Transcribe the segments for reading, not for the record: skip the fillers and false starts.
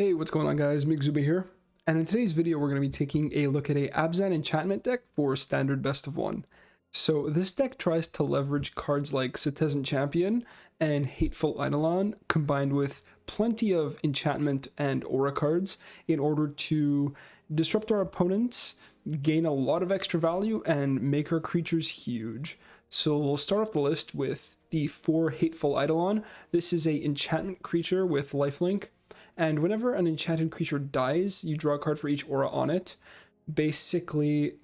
Hey, what's going on guys, Migzuba here, and in today's video we're going to be taking a look at a ABZAN enchantment deck for standard best of one. So this deck tries to leverage cards like Citizen Champion and Hateful Eidolon combined with plenty of enchantment and aura cards in order to disrupt our opponents, gain a lot of extra value, and make our creatures huge. So we'll start off the list with the 4 Hateful Eidolon. This is a enchantment creature with lifelink. And whenever an enchanted creature dies, you draw a card for each aura on it. Basically,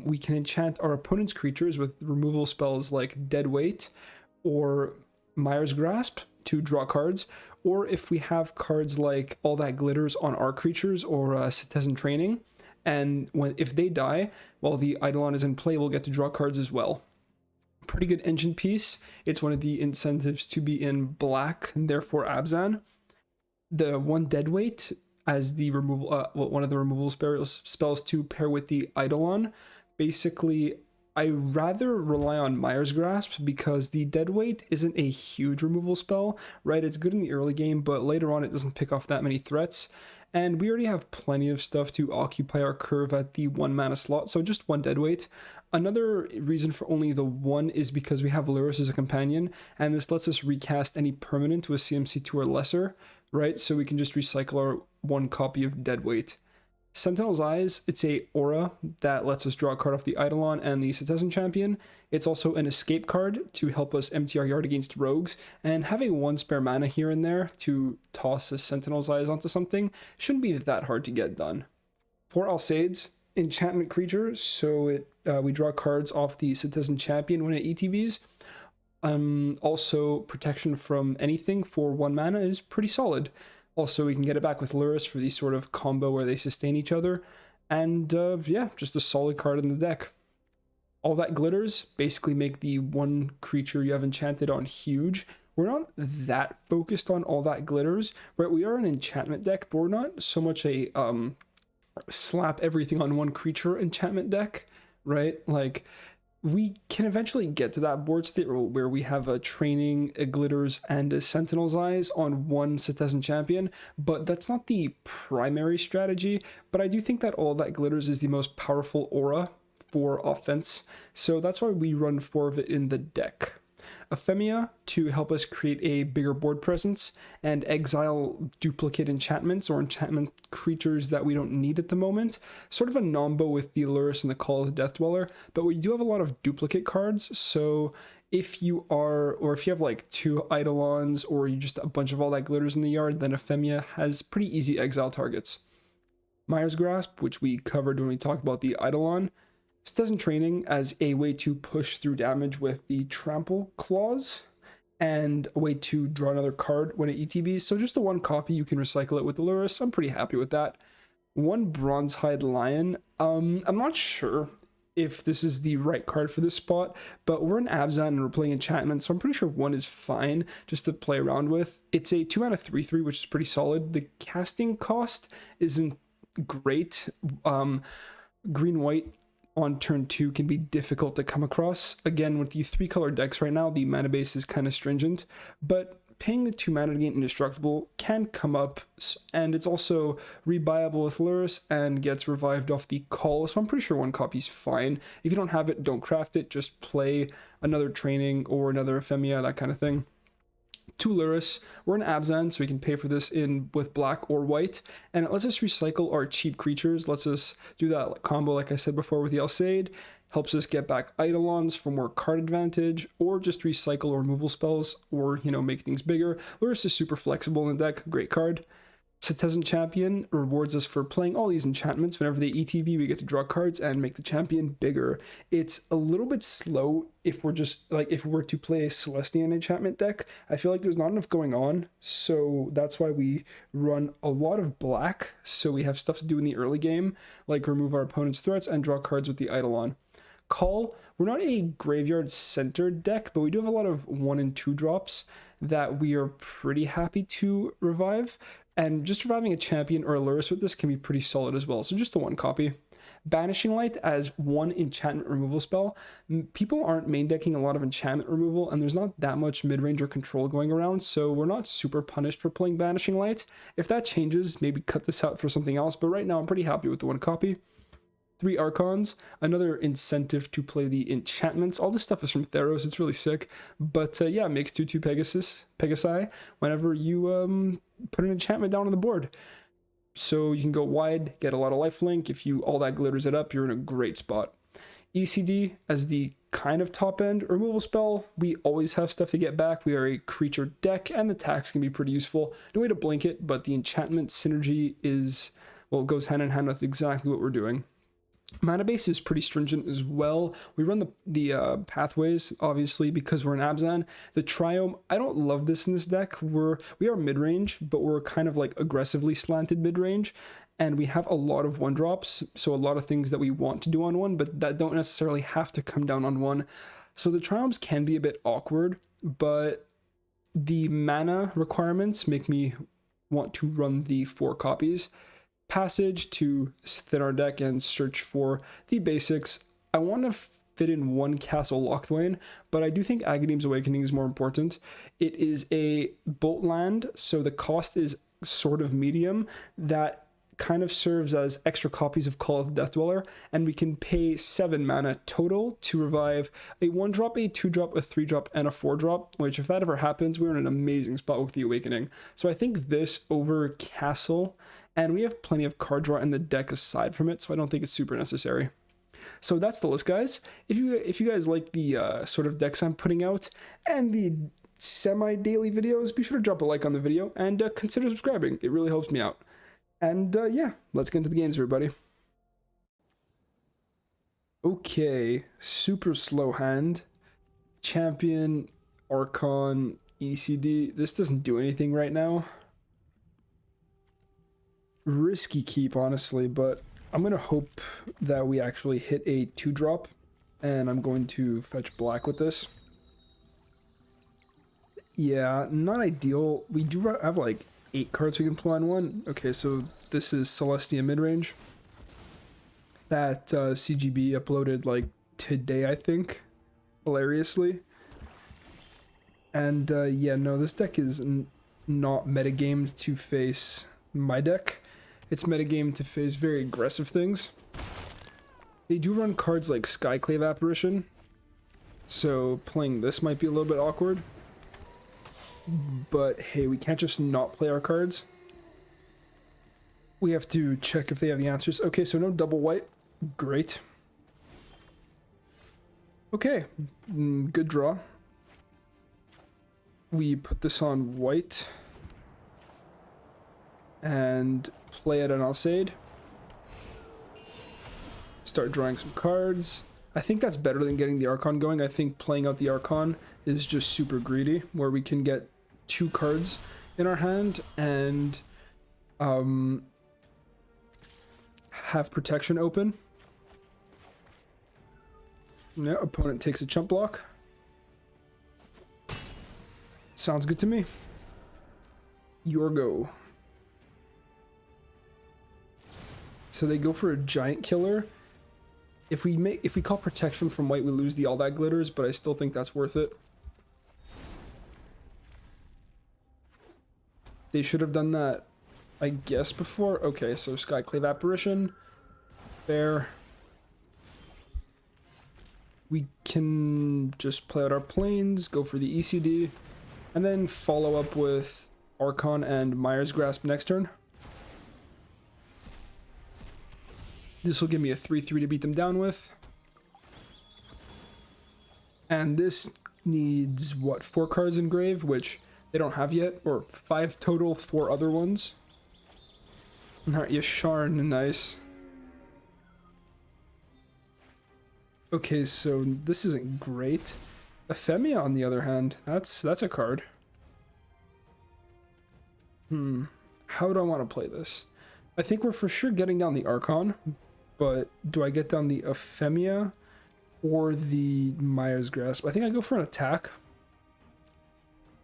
we can enchant our opponent's creatures with removal spells like Dead Weight or Mire's Grasp to draw cards, or if we have cards like All That Glitters on our creatures or Citizen Training, and if they die while the Eidolon is in play, we'll get to draw cards as well. Pretty good engine piece. It's one of the incentives to be in black, and therefore ABZAN. The 1 Dead Weight as the removal, one of the removal spells to pair with the Eidolon. Basically, I rather rely on Mire's Grasp because the Dead Weight isn't a huge removal spell, right? It's good in the early game, but later on it doesn't pick off that many threats. And we already have plenty of stuff to occupy our curve at the 1 mana slot, so just 1 Dead Weight. Another reason for only the 1 is because we have Lyris as a companion, and this lets us recast any permanent with CMC 2 or lesser, right? So we can just recycle our 1 copy of Dead Weight. Sentinel's Eyes, it's a aura that lets us draw a card off the Eidolon and the Citizen Champion. It's also an escape card to help us empty our yard against rogues, and having 1 spare mana here and there to toss a Sentinel's Eyes onto something shouldn't be that hard to get done. For Alcedes, enchantment creature, so we draw cards off the Citizen Champion when it ETBs. Also, protection from anything for 1 mana is pretty solid. Also, we can get it back with Lyris for the sort of combo where they sustain each other. And yeah, just a solid card in the deck. All That Glitters basically make the 1 creature you have enchanted on huge. We're not that focused on All That Glitters, right? We are an enchantment deck, but we're not so much a slap everything on 1 creature enchantment deck, right? Like, we can eventually get to that board state where we have a Training, a Glitters, and a Sentinel's Eyes on 1 Citizen Champion, but that's not the primary strategy. But I do think that All That Glitters is the most powerful aura for offense, so that's why we run 4 of it in the deck. Ephemia to help us create a bigger board presence and exile duplicate enchantments or enchantment creatures that we don't need at the moment. Sort of a nombo with the Lyris and the Call of the Death Dweller, but we do have a lot of duplicate cards, so if you have like 2 Eidolons or you just a bunch of All That Glitters in the yard, then Ephemia has pretty easy exile targets. Mire's Grasp, which we covered when we talked about the Eidolon. Citizen Training as a way to push through damage with the Trample clause, and a way to draw another card when it ETBs. So just the 1 copy, you can recycle it with the Lyris. I'm pretty happy with that. 1 Bronzehide Lion. I'm not sure if this is the right card for this spot, but we're in ABZAN and we're playing enchantment, so I'm pretty sure 1 is fine just to play around with. It's a 2 mana 3/3, which is pretty solid. The casting cost isn't great. Green-white on turn 2 can be difficult to come across. Again, with the 3 color decks right now, the mana base is kind of stringent, but paying the 2 mana to gain Indestructible can come up, and it's also rebuyable with Lyris and gets revived off the Call, so I'm pretty sure 1 copy's fine. If you don't have it, don't craft it, just play another Training or another Ephemia, that kind of thing. 2 Lyris, we're in ABZAN, so we can pay for this in with black or white, and it lets us recycle our cheap creatures, lets us do that combo like I said before with the Alceid, helps us get back Eidolons for more card advantage, or just recycle removal spells, or, you know, make things bigger. Lyris is super flexible in the deck, great card. Citizen Champion rewards us for playing all these enchantments. Whenever they ETB, we get to draw cards and make the champion bigger. It's a little bit slow if we're to play a Celestian enchantment deck. I feel like there's not enough going on, so that's why we run a lot of black, so we have stuff to do in the early game, like remove our opponent's threats and draw cards with the Eidolon. Call, we're not a graveyard centered deck, but we do have a lot of 1 and 2 drops that we are pretty happy to revive. And just reviving a champion or a Lyris with this can be pretty solid as well. So just the 1 copy. Banishing Light as one enchantment removal spell. People aren't main decking a lot of enchantment removal, and there's not that much mid-range or control going around, so we're not super punished for playing Banishing Light. If that changes, maybe cut this out for something else, but right now I'm pretty happy with the one copy. 3 Archons, another incentive to play the enchantments. All this stuff is from Theros, it's really sick. But yeah, it makes 2/2 Pegasi whenever you put an enchantment down on the board. So you can go wide, get a lot of lifelink. If you all that glitters it up, you're in a great spot. ECD as the kind of top end removal spell. We always have stuff to get back. We are a creature deck, and the tax can be pretty useful. No way to blink it, but the enchantment synergy is, well, it goes hand in hand with exactly what we're doing. Mana base is pretty stringent as well. We run the pathways, obviously, because we're an ABZAN. The Triome, I don't love this in this deck. We are mid-range, but we're kind of like aggressively slanted mid-range, and we have a lot of 1-drops, so a lot of things that we want to do on 1, but that don't necessarily have to come down on 1. So the Triomes can be a bit awkward, but the mana requirements make me want to run the 4 copies. Passage to thin our deck and search for the basics. I want to fit in 1 Castle Locthwain, but I do think Agadeem's Awakening is more important. It is a bolt land, so the cost is sort of medium. That kind of serves as extra copies of Call of the Deathdweller, and we can pay 7 mana total to revive a 1-drop, a 2-drop, a 3-drop, and a 4-drop, which if that ever happens, we're in an amazing spot with the Awakening. So I think this over Castle, and we have plenty of card draw in the deck aside from it, so I don't think it's super necessary. So that's the list, guys. If you guys like the sort of decks I'm putting out and the semi-daily videos, be sure to drop a like on the video and consider subscribing. It really helps me out. And yeah, let's get into the games, everybody. Okay, super slow hand. Champion, Archon, ECD. This doesn't do anything right now. Risky keep, honestly, but I'm going to hope that we actually hit a 2-drop, and I'm going to fetch black with this. Yeah, not ideal. We do have like 8 cards we can play on 1. Okay, so this is Celestia midrange. That CGB uploaded like today, I think, hilariously. And yeah, no, this deck is not metagamed to face my deck. It's metagame to face very aggressive things. They do run cards like Skyclave Apparition, so playing this might be a little bit awkward. But hey, we can't just not play our cards. We have to check if they have the answers. Okay, so no double white. Great. Okay, good draw. We put this on white and play it on Alseid. Start drawing some cards. I think that's better than getting the Archon going. I think playing out the Archon is just super greedy, where we can get 2 cards in our hand and have protection open. Yeah, opponent takes a chump block. Sounds good to me. Your go. So they go for a giant killer. If we call protection from white, we lose the all that glitters, but I still think that's worth it. They should have done that, I guess, before. Okay, so Skyclave Apparition. Fair. We can just play out our planes, go for the ECD, and then follow up with Archon and Myers Grasp next turn. This will give me a 3/3 to beat them down with. And this needs, what, 4 cards in grave, which they don't have yet, or 5 total, 4 other ones. Alright, Yasharn, nice. Okay, so this isn't great. Ephemia, on the other hand, that's a card. How do I want to play this? I think we're for sure getting down the Archon, but do I get down the Ephemia or the Myers Grasp? I think I go for an attack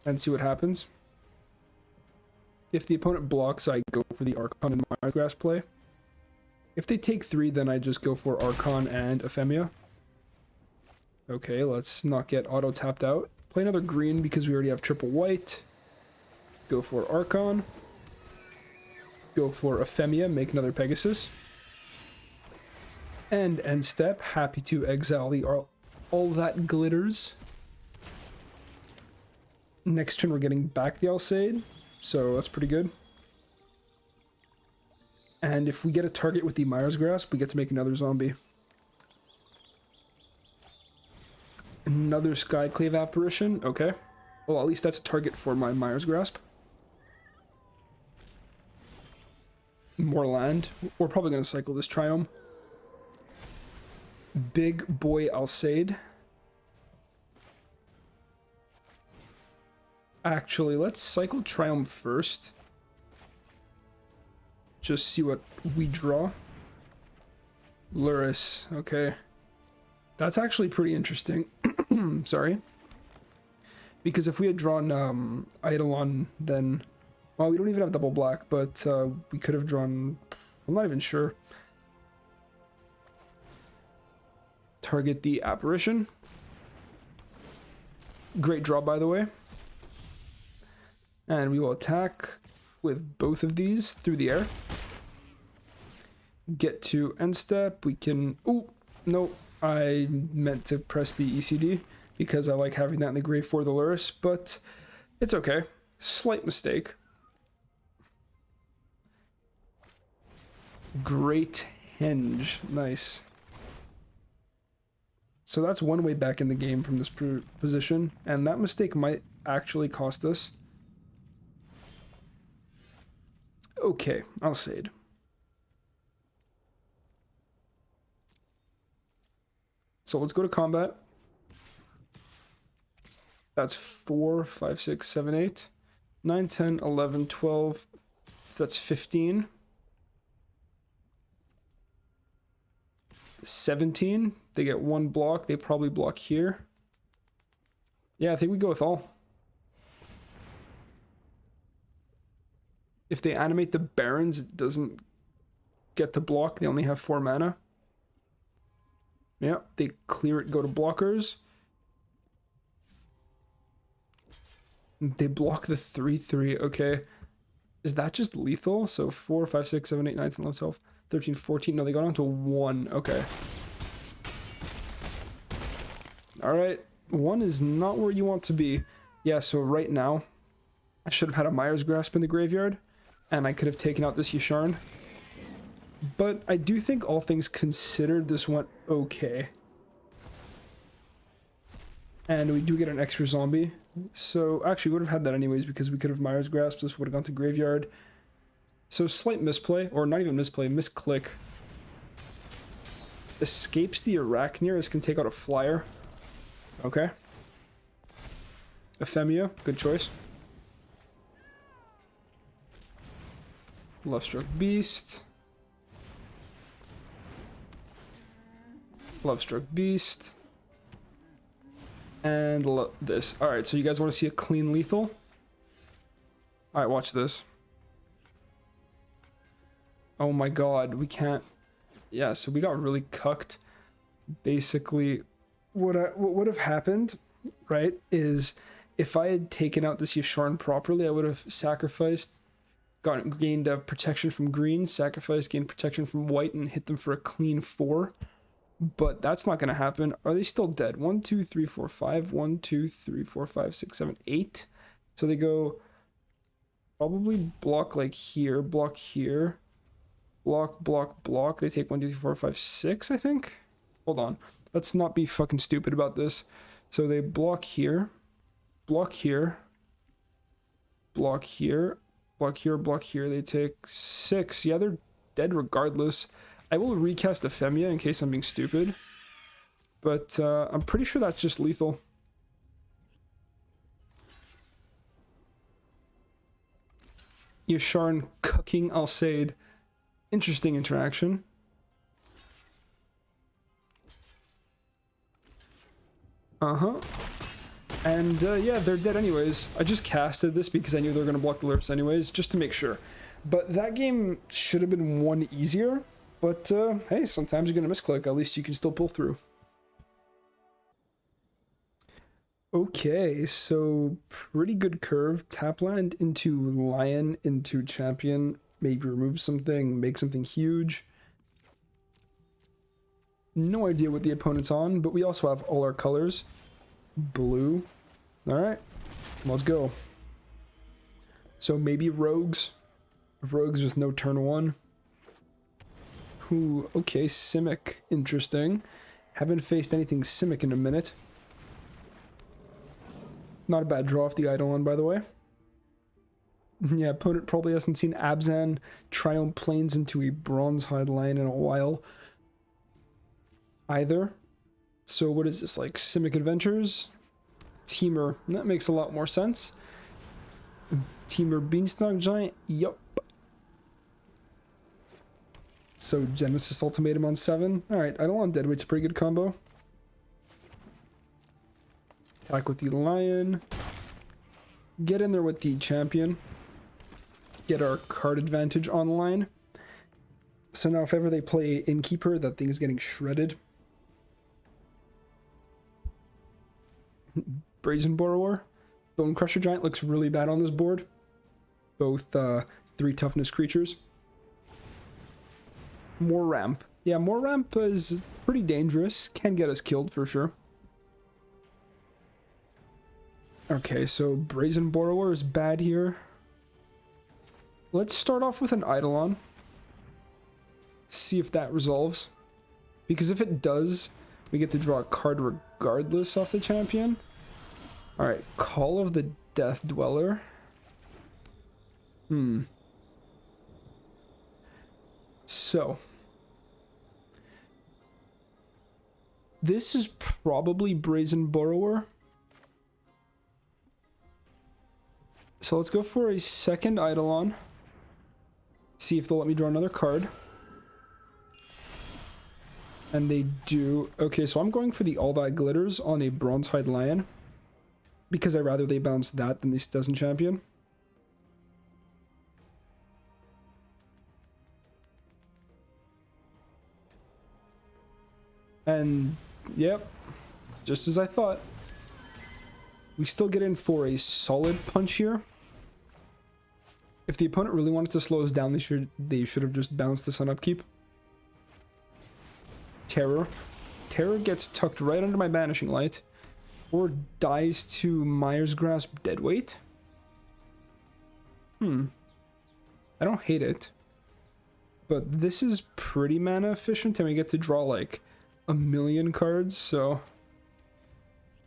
and see what happens. If the opponent blocks, I go for the Archon and Myers Grasp play. If they take 3, then I just go for Archon and Ephemia. Okay, let's not get auto tapped out. Play another green because we already have triple white. Go for Archon. Go for Ephemia, make another Pegasus. And end step, happy to exile the all that glitters. Next turn we're getting back the Alseid, so that's pretty good. And if we get a target with the Myers Grasp, we get to make another zombie. Another Skyclave Apparition, okay. Well, at least that's a target for my Myers Grasp. More land. We're probably going to cycle this Triome. Big boy Alseid. Actually, let's cycle Triome first. Just see what we draw. Luris, okay. That's actually pretty interesting. Sorry. Because if we had drawn Eidolon, then... Well, we don't even have double black, but we could have drawn... I'm not even sure. Target the Apparition. Great draw, by the way. And we will attack with both of these through the air. Get to end step. We can... Oh, no. I meant to press the ECD because I like having that in the grave for the Luris, but it's okay. Slight mistake. Great Henge. Nice. So that's one way back in the game from this position, and that mistake might actually cost us. Okay, Alseid. So let's go to combat. That's 4, 5, 6, 7, 8, 9, 10, 11, 12. That's 15. 17. They get 1 block. They probably block here. Yeah, I think we go with all. If they animate the Barons, it doesn't get to block. They only have 4 mana. Yeah, they clear it, go to blockers. They block the 3/3. Okay. Is that just lethal? So 4, 5, 6, 7, 8, 9, 10, 11, 12, 13, 14. No, they got on to 1. Okay. Alright. 1 is not where you want to be. Yeah, so right now, I should have had a Myers Grasp in the graveyard, and I could have taken out this Yasharn. But I do think all things considered, this went okay. And we do get an extra zombie. So actually we would have had that anyways because we could have Myers Grasp. This would have gone to graveyard. So slight misplay, or not even misplay, misclick. Escapes the Arachneer. This can take out a flyer. Okay. Ephemia, good choice. Lovestruck Beast. Lovestruck Beast. And this. Alright, so you guys want to see a clean lethal? Alright, watch this. Oh my god, we can't... Yeah, so we got really cucked. Basically, what would have happened, right, is if I had taken out this Yasharn properly, I would have sacrificed, gained protection from green, sacrificed, gained protection from white, and hit them for a clean 4. But that's not going to happen. Are they still dead? 1, 2, 3, 4, 5. 1, 2, 3, 4, 5, 6, 7, 8. So they go probably block like here, block here, block, block, block. They take 1, 2, 3, 4, 5, 6, I think. Hold on. Let's not be fucking stupid about this. So they block here, block here, block here, block here, block here. They take 6. Yeah, they're dead regardless. I will recast Ephemia in case I'm being stupid, but I'm pretty sure that's just lethal. Yasharn cooking Alseid. Interesting interaction. And yeah, they're dead anyways. I just casted this because I knew they were going to block the Luris anyways, just to make sure. But that game should have been one easier. But hey, sometimes you're gonna misclick. At least you can still pull through. Okay, so pretty good curve. Tap land into lion into champion. Maybe remove something, make something huge. No idea what the opponent's on, but we also have all our colors. Blue. Alright, let's go. So maybe rogues. Rogues with no turn one. Ooh, okay, Simic. Interesting. Haven't faced anything Simic in a minute. Not a bad draw off the Eidolon, by the way. Yeah, opponent probably hasn't seen ABZAN Triumph Plains into a Bronzehide Lion in a while either. So what is this, like Simic Adventures? Teamer, that makes a lot more sense. Teamer Beanstalk Giant, yup. So Genesis Ultimatum on 7. Alright, Eidolon Deadweight's a pretty good combo. Attack with the Lion. Get in there with the Champion. Get our card advantage online. So now if ever they play Innkeeper, that thing is getting shredded. Brazen Borrower. Bone Crusher Giant looks really bad on this board. Both 3 toughness creatures. More ramp. Yeah, more ramp is pretty dangerous. Can get us killed for sure. Okay, so Brazen Borrower is bad here. Let's start off with an Eidolon. See if that resolves. Because if it does, we get to draw a card regardless off the champion. Alright, Call of the Death Dweller. So. This is probably Brazen Borrower. So let's go for a second Eidolon. See if they'll let me draw another card. And they do. Okay, so I'm going for the All That Glitters on a Bronzehide Lion. Because I'd rather they bounce that than the Dozen Champion. And, yep, just as I thought. We still get in for a solid punch here. If the opponent really wanted to slow us down, they should have just bounced this on upkeep. Terror. Terror gets tucked right under my Banishing Light. Or dies to Mire's Grasp Deadweight. I don't hate it. But this is pretty mana efficient and we get to draw like a million cards, so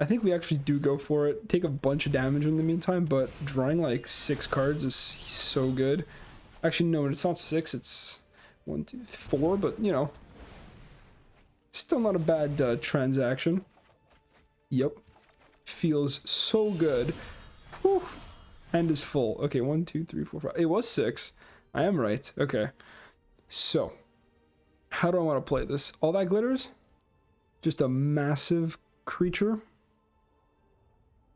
I think we actually do go for it. Take a bunch of damage in the meantime, but drawing like 6 cards is so good. Actually, no, it's not 6, it's 1, 2, 4, but you know, still not a bad transaction. Yep. Feels so good. Whew. Hand is full. Okay, 1, 2, 3, 4, 5. It was 6. I am right. Okay. So, how do I want to play this? All That Glitters? Just a massive creature?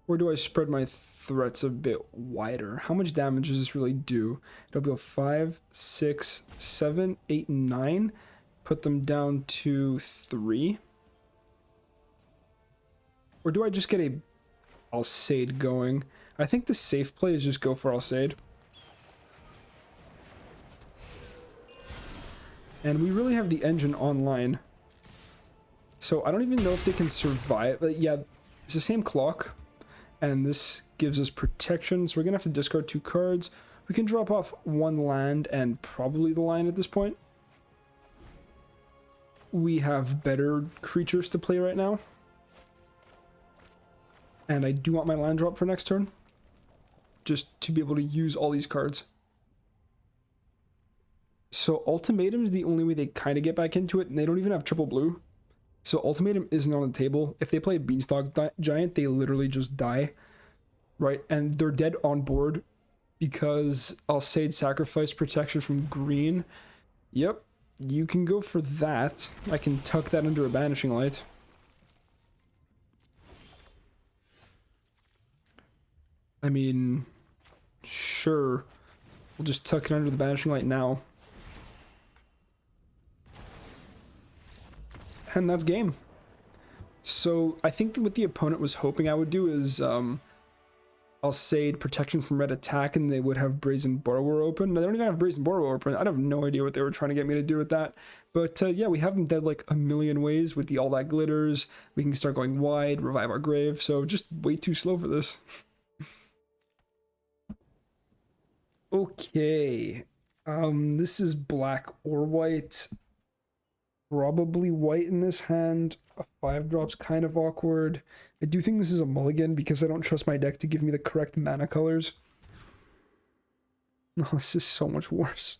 Or do I spread my threats a bit wider? How much damage does this really do? It'll go 5, 6, 7, 8, 9. Put them down to 3. Or do I just get a Alseid going? I think the safe play is just go for Alseid. And we really have the engine online. So I don't even know if they can survive. Yeah, it's the same clock. And this gives us protection, so we're going to have to discard 2 cards. We can drop off 1 land and probably the Lion at this point. We have better creatures to play right now. And I do want my land drop for next turn. Just to be able to use all these cards. So Ultimatum is the only way they kind of get back into it, and they don't even have triple blue. So Ultimatum isn't on the table. If they play Beanstalk Giant, they literally just die. Right? And they're dead on board because Alseid sacrifice protection from green. Yep. You can go for that. I can tuck that under a Banishing Light. I mean, sure. We'll just tuck it under the Banishing Light now. And that's game. So I think that what the opponent was hoping I would do is I'll say protection from red attack, and they would have Brazen Borrower open. They don't even have Brazen Borrower open. I have no idea what they were trying to get me to do with that. But yeah, we have them dead like a million ways with the All That Glitters. We can start going wide, revive our grave. So just way too slow for this. Okay. This is black or white. Probably white in this hand. A 5-drop's kind of awkward. I do think this is a mulligan because I don't trust my deck to give me the correct mana colors. No, this is so much worse.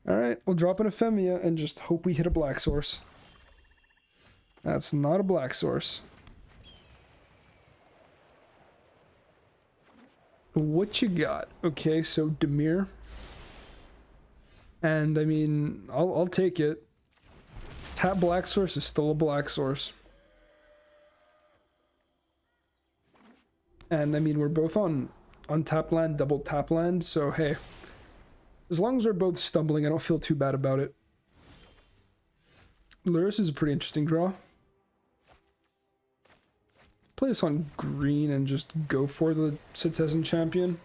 Alright, we'll drop an Ephemia and just hope we hit a black source. That's not a black source. What you got? Okay, so Dimir. And I mean, I'll take it. Tap black source is still a black source. And I mean, we're both on untap land, double tap land, so hey. As long as we're both stumbling, I don't feel too bad about it. Lurrus is a pretty interesting draw. Play this on green and just go for the Citizen Champion.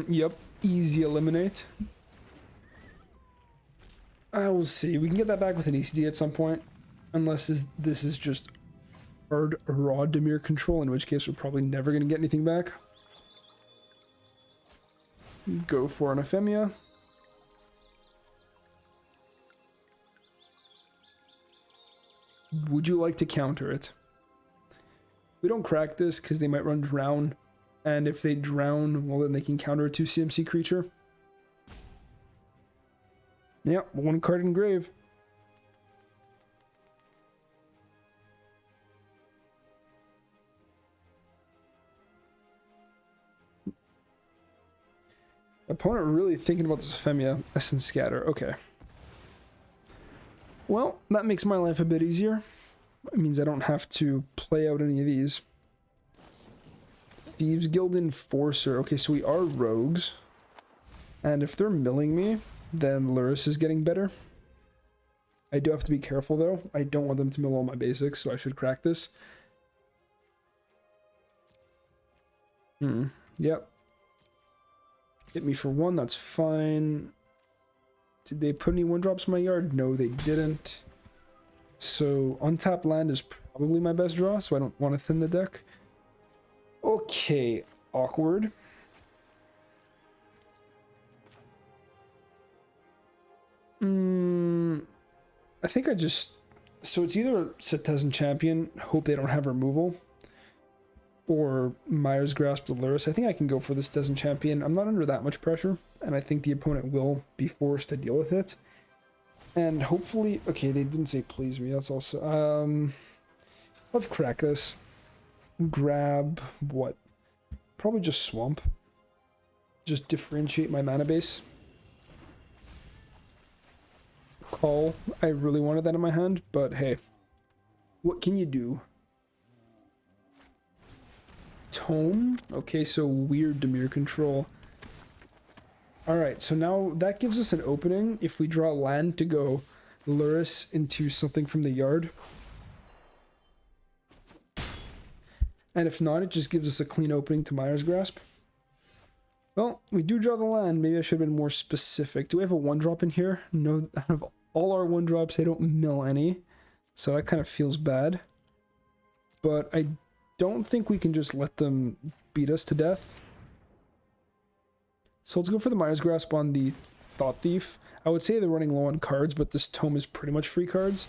Yep, easy eliminate. I will see. We can get that back with an ECD at some point. Unless this is just hard raw Dimir control, in which case we're probably never going to get anything back. Go for an Ephemia. Would you like to counter it? We don't crack this because they might run Drown. And if they drown, well then they can counter a 2 CMC creature. Yep, 1 card in grave. Opponent really thinking about this Ephemia. Essence Scatter, okay. Well, that makes my life a bit easier. It means I don't have to play out any of these. Thieves Guild Enforcer. Okay, so we are rogues. And if they're milling me, then Lurrus is getting better. I do have to be careful though. I don't want them to mill all my basics, so I should crack this. Yep. Hit me for 1, that's fine. Did they put any 1-drops in my yard? No, they didn't. So untapped land is probably my best draw, so I don't want to thin the deck. Okay, awkward. I think I just... So it's either Citizen Champion, hope they don't have removal, or Myers Grasp the Lurrus. I think I can go for the Citizen Champion. I'm not under that much pressure, and I think the opponent will be forced to deal with it. And hopefully... Okay, they didn't say please me, that's also... let's crack this. Grab what? Probably just Swamp. Just differentiate my mana base. Call. I really wanted that in my hand, but hey. What can you do? Tome? Okay, so weird Dimir control. Alright, so now that gives us an opening if we draw land to go Lurrus into something from the yard. And if not, it just gives us a clean opening to Myers Grasp. Well, we do draw the land. Maybe I should have been more specific. Do we have a 1-drop in here? No, out of all our 1-drops, they don't mill any. So that kind of feels bad. But I don't think we can just let them beat us to death. So let's go for the Myers Grasp on the Thought Thief. I would say they're running low on cards, but this tome is pretty much free cards.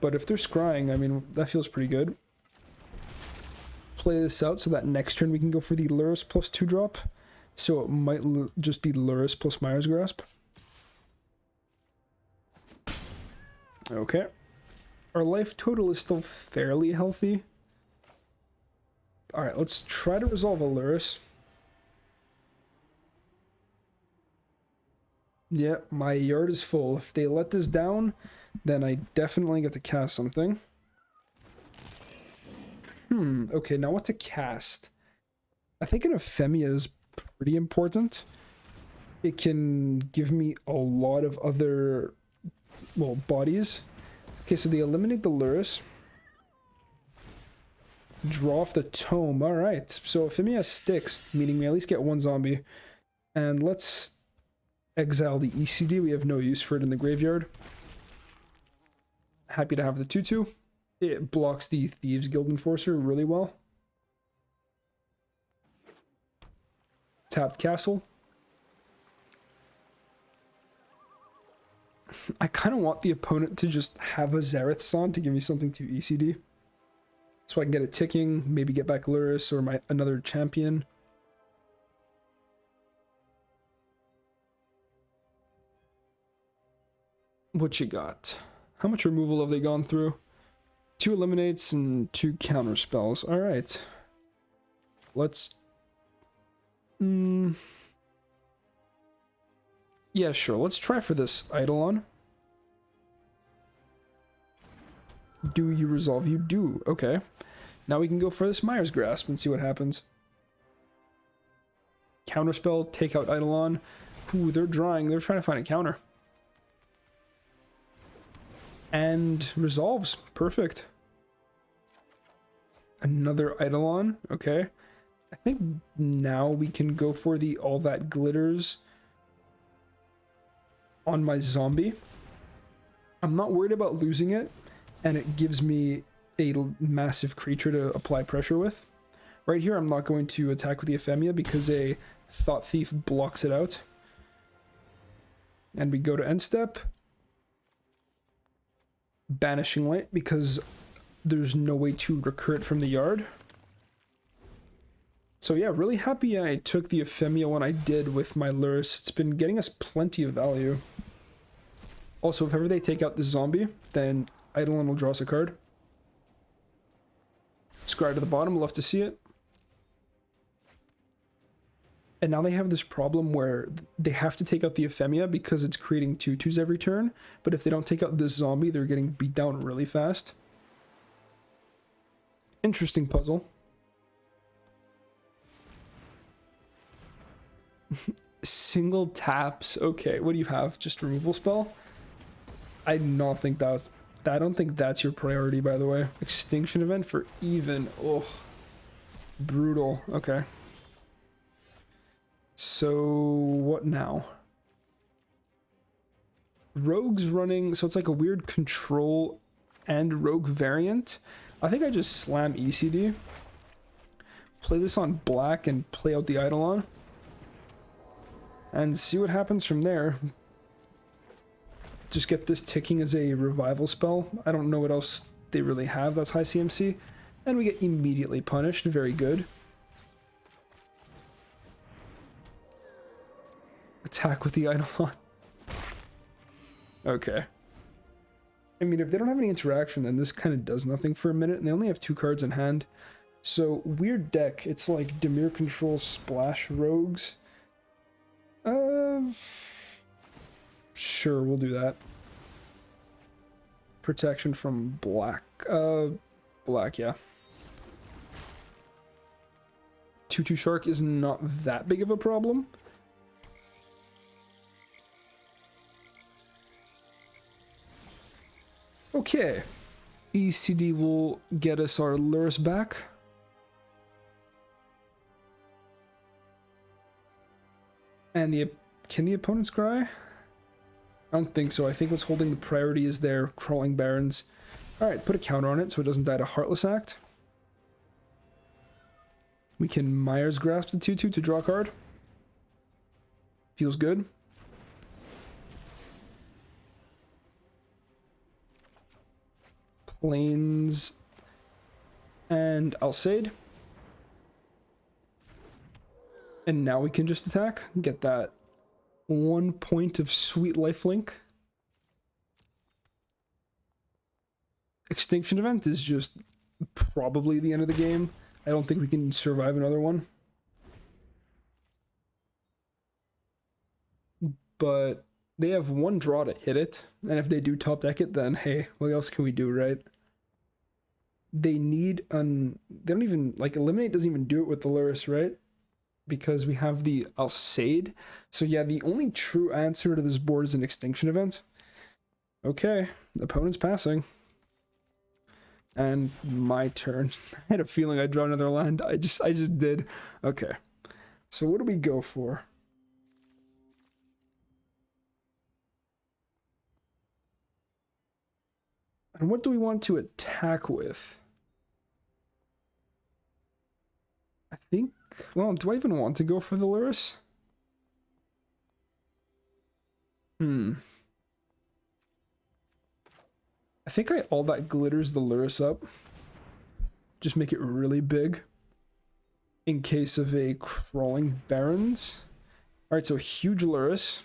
But if they're scrying, I mean, that feels pretty good. Play this out so that next turn we can go for the Lurrus plus 2-drop. So it might just be Lurrus plus Myers Grasp. Okay. Our life total is still fairly healthy. Alright, let's try to resolve a Lurrus. Yeah, my yard is full. If they let this down, then I definitely get to cast something. Okay, now what to cast? I think an Ephemia is pretty important. It can give me a lot of other, well, bodies. Okay, so they eliminate the Lurus. Draw off the Tome. Alright, so Ephemia sticks, meaning we at least get one zombie. And let's exile the ECD. We have no use for it in the graveyard. Happy to have the 2/2. It blocks the Thieves Guild Enforcer really well. Tap Castle. I kind of want the opponent to just have a Zareth's on to give me something to ECD. So I can get it ticking, maybe get back Lurus or another champion. What you got? How much removal have they gone through? 2 eliminates and 2 counter spells. Alright. Let's... Yeah, sure. Let's try for this Eidolon. Do you resolve? You do. Okay. Now we can go for this Myers Grasp and see what happens. Counterspell, take out Eidolon. Ooh, they're drawing. They're trying to find a counter. And resolves. Perfect. Another Eidolon. Okay. I think now we can go for the All That Glitters on my zombie. I'm not worried about losing it, and it gives me a massive creature to apply pressure with. Right here, I'm not going to attack with the Ephemia because a Thought Thief blocks it out. And we go to end step. Banishing Light because there's no way to recur it from the yard. So yeah, really happy I took the Ephemia when I did with my Lurus. It's been getting us plenty of value. Also, if ever they take out the zombie, then Eidolon will draw us a card. Scry to the bottom, love to see it. And now they have this problem where they have to take out the Ephemia because it's creating 2/2s every turn. But if they don't take out this zombie, they're getting beat down really fast. Interesting puzzle. Single taps. Okay, what do you have? Just removal spell? I don't think that's your priority, by the way. Extinction event for even. Oh, brutal. Okay. So what now? Rogue's running, so it's like a weird control and rogue variant. I think I just slam ECD. Play this on black and play out the Eidolon. And see what happens from there. Just get this ticking as a revival spell. I don't know what else they really have that's high CMC. And we get immediately punished. Very good. Attack with the Eidolon. Okay. I mean, if they don't have any interaction, then this kind of does nothing for a minute. And they only have 2 cards in hand. So, weird deck. It's like Dimir Control Splash Rogues. Sure, we'll do that. Protection from black. Black, yeah. 2/2 Shark is not that big of a problem. Okay. ECD will get us our Lurus back. And can the opponent scry? I don't think so. I think what's holding the priority is their Crawling Barrens. Alright, put a counter on it so it doesn't die to Heartless Act. We can Myers Grasp the 2/2 to draw a card. Feels good. Plains and Alcide. And now we can just attack. Get that 1 point of sweet lifelink. Extinction event is just probably the end of the game. I don't think we can survive another one. But they have 1 draw to hit it. And if they do top deck it, then hey, what else can we do, right? They need they don't even, like, Eliminate doesn't even do it with the Lurus, right? because we have the Alcade. So yeah, the only true answer to this board is an extinction event. Okay, the opponent's passing. And my turn. I had a feeling I'd draw another land. I just did. Okay. So what do we go for? And what do we want to attack with? I think, well, do I even want to go for the Lurrus? I think all that glitters the Lurrus up. Just make it really big. In case of a crawling Barons. Alright, so huge Lurrus.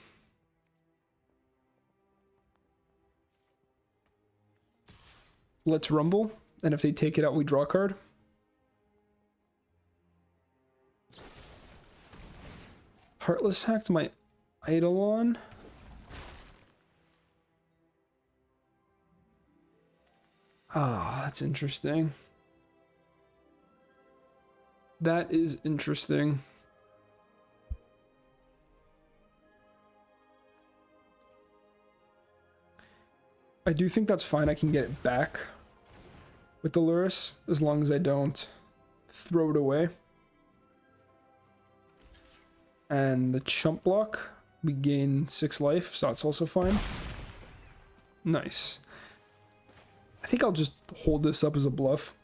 Let's rumble. And if they take it out, we draw a card. Heartless hacked my Eidolon. Ah, that's interesting. That is interesting. I do think that's fine. I can get it back with the Lurrus as long as I don't throw it away. And the chump block, we gain 6 life, so that's also fine. Nice. I think I'll just hold this up as a bluff.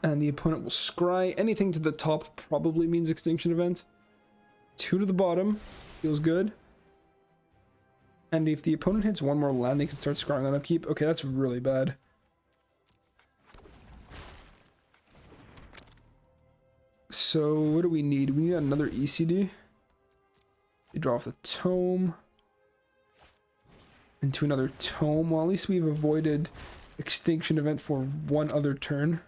And the opponent will scry. Anything to the top probably means extinction event. 2 to the bottom. Feels good. And if the opponent hits one more land, they can start scrying on upkeep. Okay, that's really bad. So what do we need? We need another ECD. We draw off the tome. Into another tome. Well, at least we've avoided extinction event for one other turn.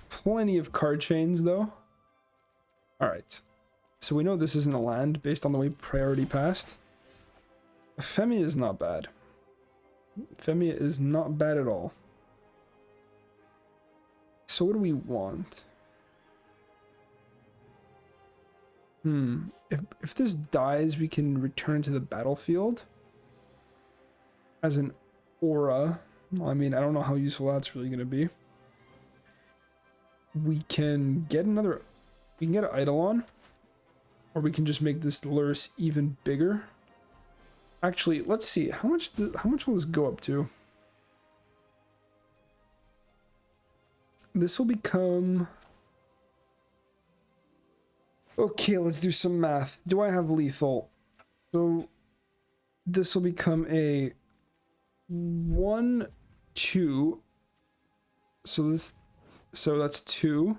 Plenty of card chains, though. Alright. So we know this isn't a land based on the way priority passed. Ephemia is not bad. Ephemia is not bad at all. So what do we want? If this dies, we can return to the battlefield as an aura. Well, I mean, I don't know how useful that's really going to be. We can get another... We can get an Eidolon. Or we can just make this Lurrus even bigger. Actually, let's see. How much will this go up to? This will become... Okay, let's do some math. Do I have lethal? So this will become a 1, 2. So that's 2,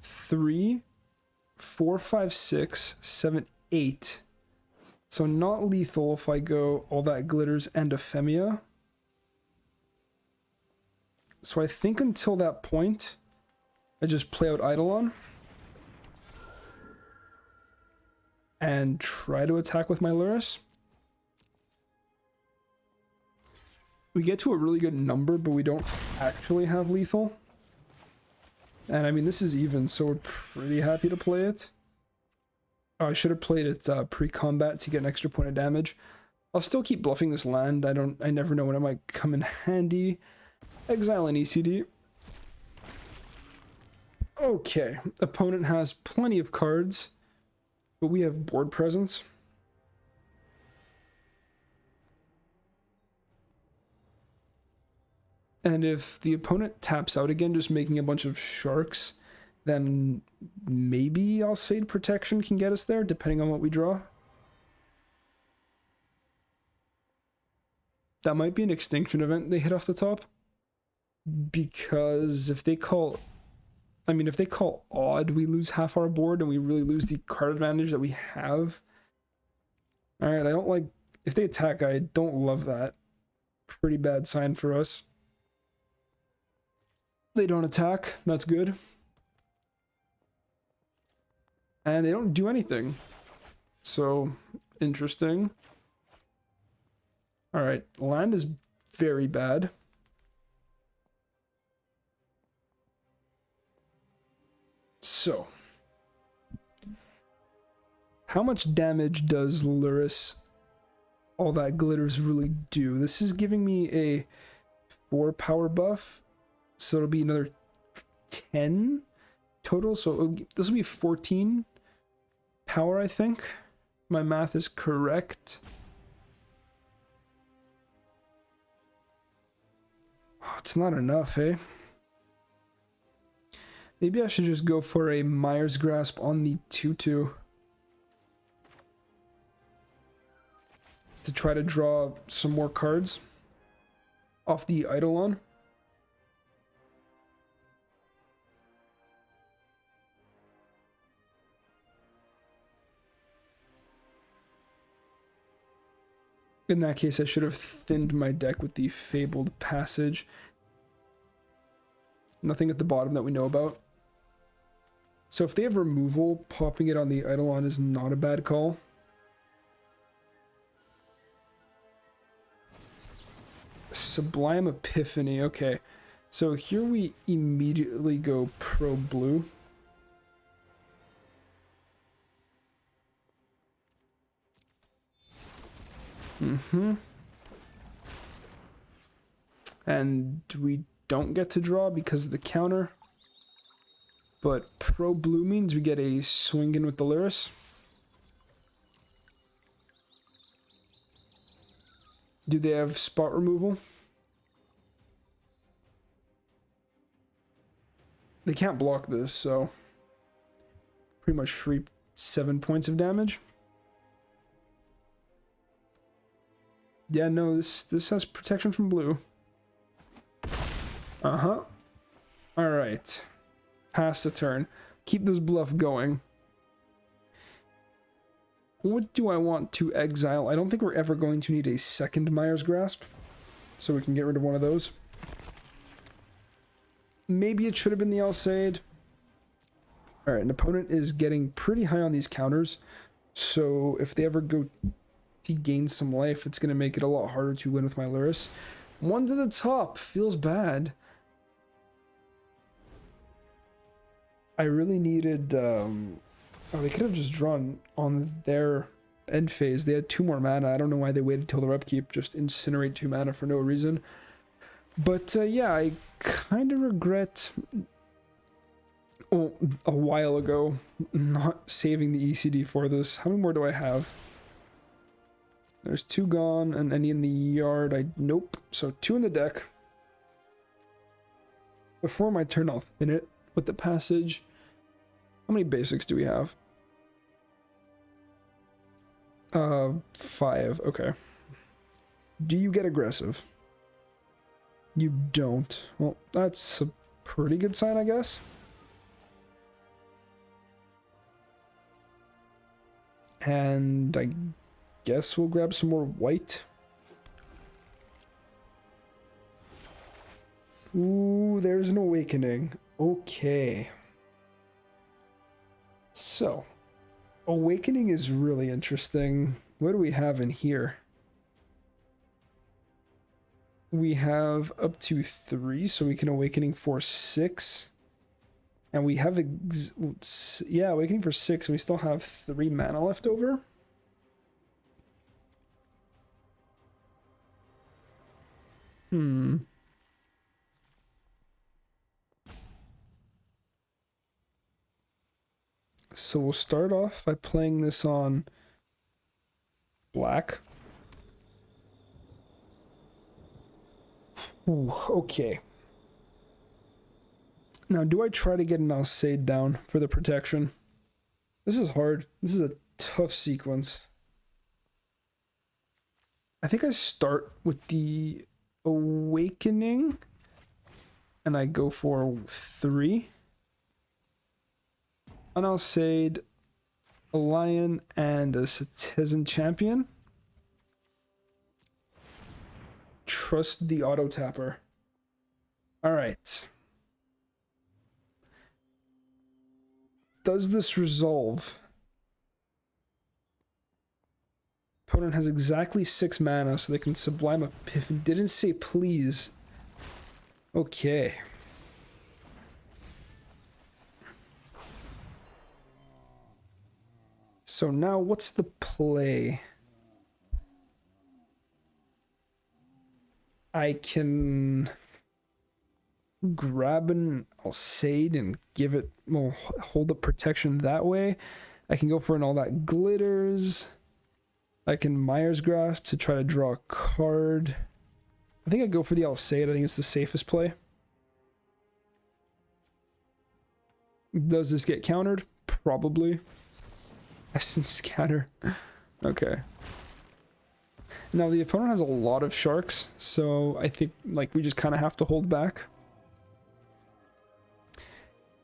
3, 4, 5, 6, 7, 8. So not lethal if I go all that glitters and Ephemia. So I think until that point, I just play out Eidolon. And try to attack with my Lurrus. We get to a really good number, but we don't actually have lethal. And I mean, this is even, so we're pretty happy to play it. Oh, I should have played it pre-combat to get an extra point of damage. I'll still keep bluffing this land. I never know when it might come in handy. Exile an ECD. Okay, opponent has plenty of cards. But we have board presence. And if the opponent taps out again, just making a bunch of sharks, then maybe Alcade Protection can get us there, depending on what we draw. That might be an extinction event they hit off the top. Because if they call... I mean, if they call odd, we lose half our board and we really lose the card advantage that we have. Alright, I don't like... If they attack, I don't love that. Pretty bad sign for us. They don't attack. That's good. And they don't do anything. So, interesting. Alright, land is very bad. So, how much damage does Luris All That Glitters really do? This is giving me a 4 power buff, so it'll be another 10 total. So this will be 14 power, I think. My math is correct. Oh, it's not enough, eh? Maybe I should just go for a Mire's Grasp on the 2/2 to try to draw some more cards off the Eidolon. In that case, I should have thinned my deck with the Fabled Passage. Nothing at the bottom that we know about. So if they have removal, popping it on the Eidolon is not a bad call. Sublime Epiphany, okay. So here we immediately go pro blue. And we don't get to draw because of the counter. But pro blue means we get a swing in with the Luris. Do they have spot removal? They can't block this, so pretty much free 7 points of damage. Yeah, no, this has protection from blue. Uh-huh. Alright. Pass the turn. Keep this bluff going. What do I want to exile? I don't think we're ever going to need a second Mire's Grasp, so we can get rid of one of those. Maybe it should have been the Alseid. Alright, an opponent is getting pretty high on these counters, so if they ever go to gain some life, it's going to make it a lot harder to win with my Luris. 1 to the top. Feels bad. I really needed... oh, they could have just drawn on their end phase. They had 2 more mana. I don't know why they waited till their upkeep. Just incinerate 2 mana for no reason. But yeah, I kind of regret... Oh, a while ago, not saving the ECD for this. How many more do I have? There's 2 gone, and any in the yard. Nope. So 2 in the deck. Before my turn, I'll thin it with the passage. How many basics do we have? 5. Okay. Do you get aggressive? You don't. Well, that's a pretty good sign, I guess. And I guess we'll grab some more white. Ooh, there's an awakening. Okay. So, awakening is really interesting. What do we have in here? We have up to 3, so we can awakening for 6. And we have, yeah, awakening for 6, and we still have 3 mana left over. So we'll start off by playing this on black. Ooh, okay. Now, do I try to get an Alseid down for the protection? This is hard. This is a tough sequence. I think I start with the awakening, and I go for 3. An Alseid, a lion, and a citizen champion. Trust the auto tapper. Alright. Does this resolve? Opponent has exactly 6 mana, so they can Sublime Epiphany. Didn't say please. Okay. So now what's the play? I can grab an Alcade and give it, well, hold up protection that way. I can go for an all that glitters. I can Myers Grasp to try to draw a card. I think I go for the Alcade. I think it's the safest play. Does this get countered? Probably. Essence Scatter. Okay. Now the opponent has a lot of sharks, so I think like we just kind of have to hold back.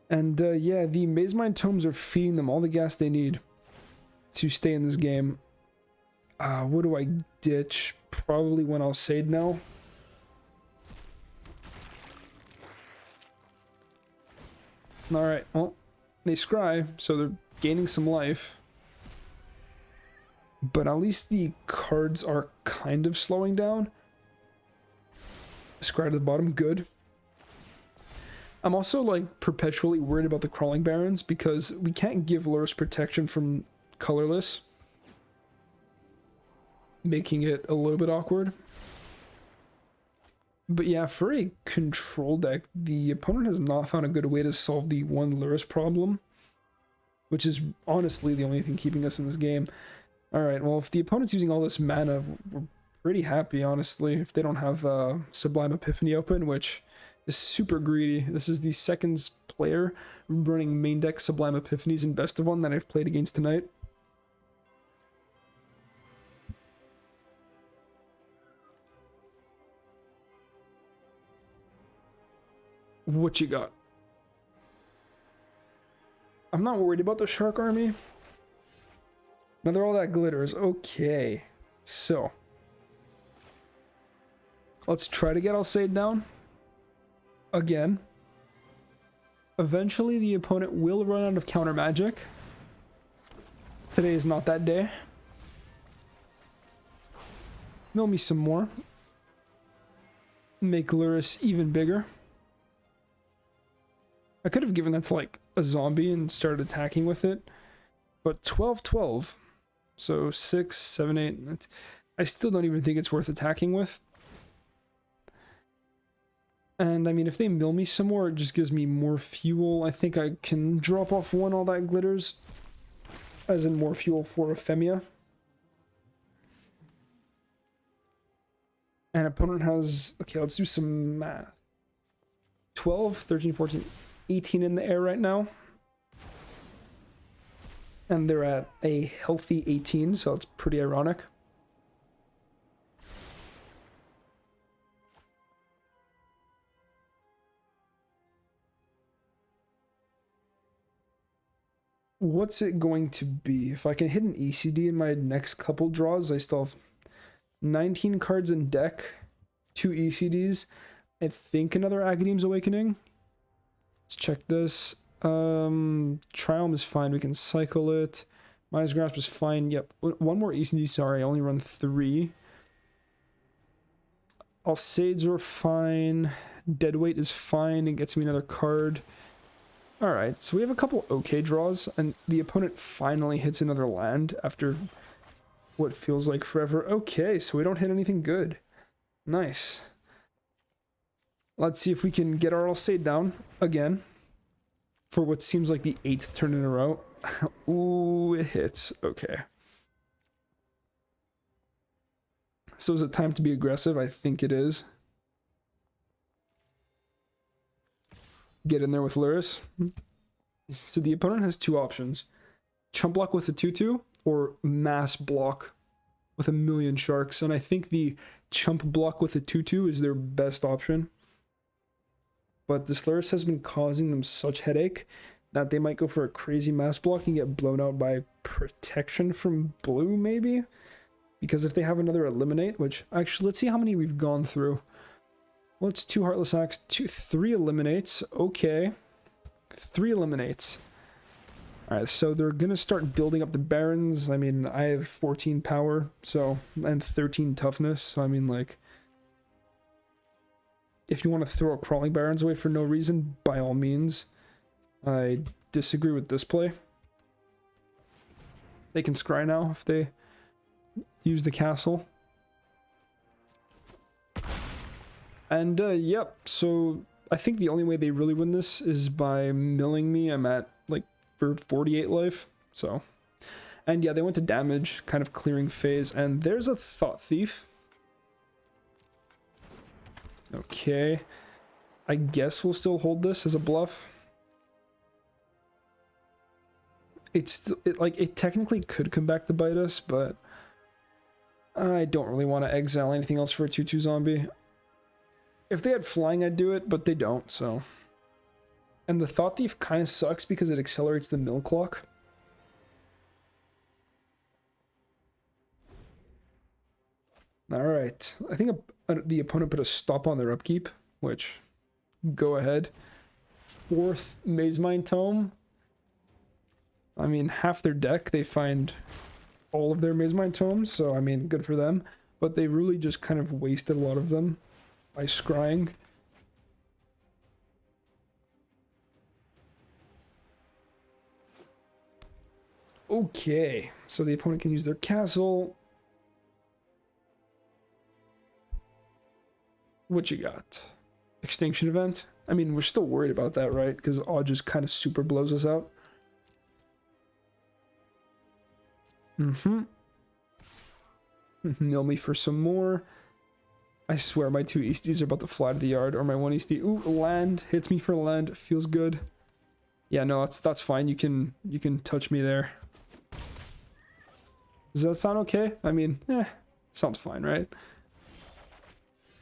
And yeah, the Maze Mind Tomes are feeding them all the gas they need to stay in this game. What do I ditch? Probably when Alcade now. Alright, well, they scry, so they're gaining some life. But at least the cards are kind of slowing down. Scry to the bottom, good. I'm also like perpetually worried about the Crawling Barons because we can't give Lurrus protection from colorless, making it a little bit awkward. But yeah, for a control deck, the opponent has not found a good way to solve the one Lurrus problem, which is honestly the only thing keeping us in this game. Alright, well, if the opponent's using all this mana, we're pretty happy, honestly, if they don't have Sublime Epiphany open, which is super greedy. This is the second player running main deck Sublime Epiphanies in Best of One that I've played against tonight. What you got? I'm not worried about the Shark Army. Now they're all that glitters. Okay. So. Let's try to get Alcade down. Again. Eventually the opponent will run out of counter magic. Today is not that day. Mill me some more. Make Lurrus even bigger. I could have given that to like a zombie and started attacking with it. But 12-12. So 6, 7, 8. I still don't even think it's worth attacking with. And I mean, if they mill me some more, it just gives me more fuel. I think I can drop off one all that glitters. As in more fuel for Ephemia. And opponent has... Okay, let's do some math. 12, 13, 14, 18 in the air right now. And they're at a healthy 18, so it's pretty ironic. What's it going to be? If I can hit an ECD in my next couple draws, I still have 19 cards in deck, 2 ECDs. I think another Agadeem's Awakening. Let's check this. Triumph is fine. We can cycle it. Myers Grasp is fine. Yep. One more ECD. Sorry, I only run 3. Alcades are fine. Deadweight is fine. It gets me another card. Alright, so we have a couple okay draws, and the opponent finally hits another land after what feels like forever. Okay, so we don't hit anything good. Nice. Let's see if we can get our Alcade down again for what seems like the 8th turn in a row. Ooh, it hits. Okay. So is it time to be aggressive? I think it is. Get in there with Lurrus. So the opponent has 2 options. Chump block with a 2/2 or mass block with a million sharks. And I think the chump block with a 2/2 is their best option. But this Lurrus has been causing them such headache that they might go for a crazy mass block and get blown out by protection from blue, maybe? Because if they have another eliminate, which actually, let's see how many we've gone through. Well, it's 2 Heartless Axe, 3 eliminates. Okay. 3 eliminates. Alright, so they're gonna start building up the Barons. I mean, I have 14 power, so, and 13 toughness, so I mean, like, if you want to throw Crawling Barons away for no reason, by all means. I disagree with this play. They can scry now if they use the castle. And yep, so I think the only way they really win this is by milling me. I'm at like for 48 life, so. And yeah, they went to damage, kind of clearing phase, and there's a Thought Thief. Okay, I guess we'll still hold this as a bluff. It technically could come back to bite us, but I don't really want to exile anything else for a 2/2 zombie. If they had flying, I'd do it, but they don't, so. And the Thought Thief kind of sucks because it accelerates the mill clock. Alright, I think the opponent put a stop on their upkeep, which, go ahead. 4th Maze Mine Tome. I mean, half their deck, they find all of their Maze Mine Tomes, so I mean, good for them. But they really just kind of wasted a lot of them by scrying. Okay, so the opponent can use their castle. What you got? Extinction event? I mean, we're still worried about that, right? Because Awe just kind of super blows us out. Mill me for some more. I swear my 2 Easties are about to fly to the yard, or my 1 Eastie. Ooh, land. Hits me for land. Feels good. Yeah, no, that's fine. You can touch me there. Does that sound okay? I mean, sounds fine, right?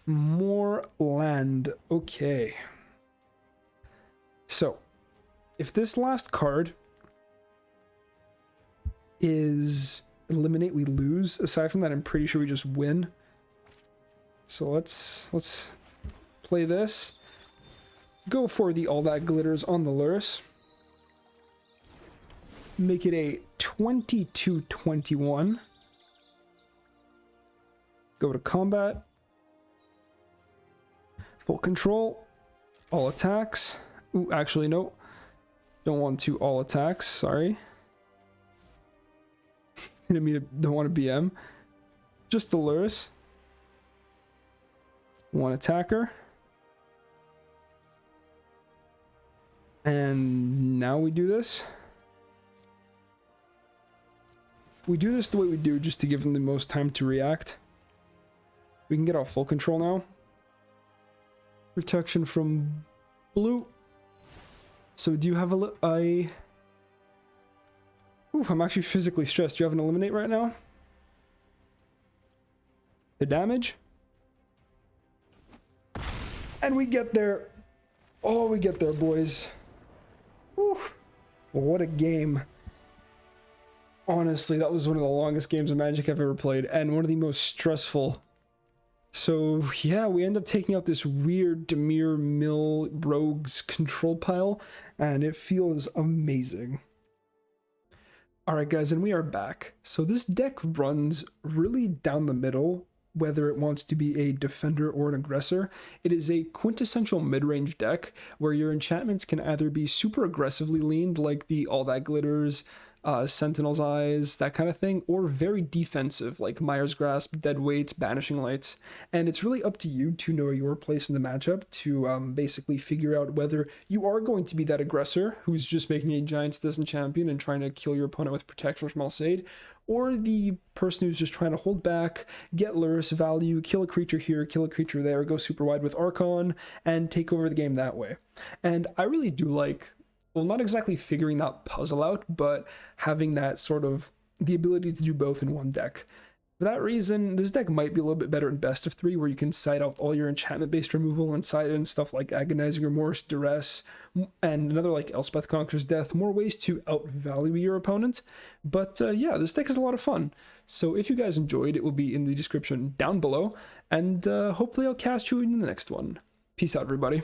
More land. Okay. So, if this last card is eliminate, we lose. Aside from that, I'm pretty sure we just win. So let's play this. Go for the All That Glitters on the Lurrus. Make it a 22-21. Go to combat. Full control. All attacks. Ooh, actually, no. Don't want to all attacks. Sorry. Didn't mean to, don't want to BM. Just the Lurrus. 1 attacker. And now we do this. We do this the way we do just to give them the most time to react. We can get off full control now. Protection from blue. So do you have Ooh, I'm actually physically stressed. Do you have an eliminate right now? The damage. And we get there. Oh, we get there, boys. Whew. What a game. Honestly, that was one of the longest games of Magic I've ever played, and one of the most stressful. So, yeah, we end up taking out this weird Dimir Mill Rogues control pile, and it feels amazing. Alright guys, and we are back. So this deck runs really down the middle, whether it wants to be a defender or an aggressor. It is a quintessential mid-range deck where your enchantments can either be super aggressively leaned, like the All That Glitters, Sentinel's Eyes, that kind of thing, or very defensive, like Mire's Grasp, Dead Weight, Banishing Lights. And it's really up to you to know your place in the matchup to basically figure out whether you are going to be that aggressor who's just making a giant citizen champion and trying to kill your opponent with protection from Alseid, or the person who's just trying to hold back, get Lurrus value, kill a creature here, kill a creature there, go super wide with Archon, and take over the game that way. And I really do like, well, not exactly figuring that puzzle out, but having that sort of, the ability to do both in one deck. For that reason, this deck might be a little bit better in best of 3, where you can side out all your enchantment-based removal and side in stuff like Agonizing Remorse, Duress, and another like Elspeth Conquers Death, more ways to outvalue your opponent. But yeah, this deck is a lot of fun. So if you guys enjoyed, it will be in the description down below, and hopefully I'll catch you in the next one. Peace out, everybody.